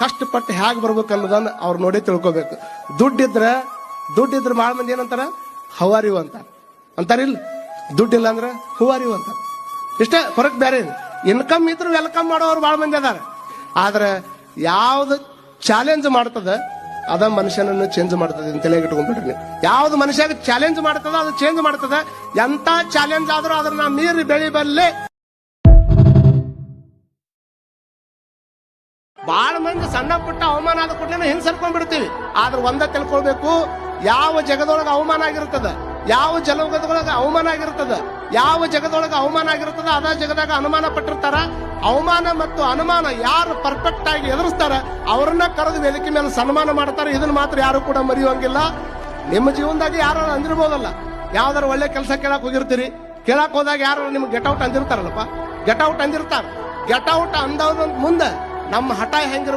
ಕಷ್ಟಪಟ್ಟು ಹೇಗೆ ಬರ್ಬೇಕು ಅನ್ನೋದನ್ನ ಅವ್ರು ನೋಡಿ ತಿಳ್ಕೊಬೇಕು. ದುಡ್ಡಿದ್ರೆ ಬಹಳ ಮಂದಿ ಏನಂತಾರ, ಹವಾರಿವು ಅಂತಾರಿಲ್ಲ. ದುಡ್ಡಿಲ್ಲ ಅಂದ್ರೆ ಹೂವಾರಿವು ಅಂತಾರ. ಇಷ್ಟೇ ಹೊರಗೆ ಬೇರೆ. ಇನ್ಕಮ್ ಇದ್ರು ವೆಲ್ಕಮ್ ಮಾಡೋರು ಬಹಳ ಮಂದಿ ಅದಾರ. ಆದ್ರೆ ಯಾವ್ದು ಚಾಲೆಂಜ್ ಮಾಡ್ತದ ಅದ ಮನುಷ್ಯನನ್ನು ಚೇಂಜ್ ಮಾಡ್ತದೆ ಅಂತ ಇಟ್ಕೊಂಡ್ಬಿಟ್ರಿ ನೀವು. ಯಾವ್ದು ಮನುಷ್ಯ ಚಾಲೆಂಜ್ ಮಾಡ್ತದ ಅದು ಚೇಂಜ್ ಮಾಡ್ತದ. ಎಂತ ಚಾಲೆಂಜ್ ಆದ್ರೂ ಅದನ್ನ ಮೀರಿ ಬೆಳಿಬಲ್ಲೆ. ಬಹಳ ಮಂದಿ ಸಣ್ಣ ಪುಟ್ಟ ಅವಮಾನ ಆದ ಕೂಡಲೇ ಹಿಂಸರ್ಕೊಂಡ್ಬಿಡ್ತೀವಿ. ಆದ್ರೆ ಒಂದ ತಿಳ್ಕೊಳ್ಬೇಕು, ಯಾವ ಜಗದೊಳಗೆ ಅವಮಾನ ಆಗಿರ್ತದ, ಯಾವ ಜಲಗದೊಳಗ ಅವಮಾನ ಆಗಿರ್ತದ, ಯಾವ ಜಗದೊಳಗೆ ಅವಮಾನ ಆಗಿರ್ತದ ಅದ ಜಗದಾಗ ಅನುಮಾನ ಪಟ್ಟಿರ್ತಾರ. ಅವಮಾನ ಮತ್ತು ಅನುಮಾನ ಯಾರು ಪರ್ಫೆಕ್ಟ್ ಆಗಿ ಎದುರಿಸ್ತಾರ ಅವ್ರನ್ನ ಕರೆದು ವೇದಿಕೆ ಮೇಲೆ ಸನ್ಮಾನ ಮಾಡ್ತಾರೆ. ಇದನ್ನ ಮಾತ್ರ ಯಾರು ಕೂಡ ಮರೆಯುವಂಗಿಲ್ಲ. ನಿಮ್ಮ ಜೀವನದಾಗ ಯಾರು ಅಂದಿರ್ಬೋದಲ್ಲ, ಯಾವ್ದಾರ ಒಳ್ಳೆ ಕೆಲಸ ಕೇಳಕ್ ಹೋಗಿರ್ತೀರಿ, ಕೇಳಕ್ ಹೋದಾಗ ಯಾರು ನಿಮ್ಗೆ ಗೆಟ್ ಔಟ್ ಅಂದಿರ್ತಾರಲ್ಲಪ್ಪ, ಗೆಟ್ ಔಟ್ ಅಂದಿರ್ತಾರ. ಗೆಟ್ ಔಟ್ ಅಂದವ್ರ ಮುಂದೆ ನಮ್ಮ ಹಠ ಹೆಂಗಿರ್ಬೇಕು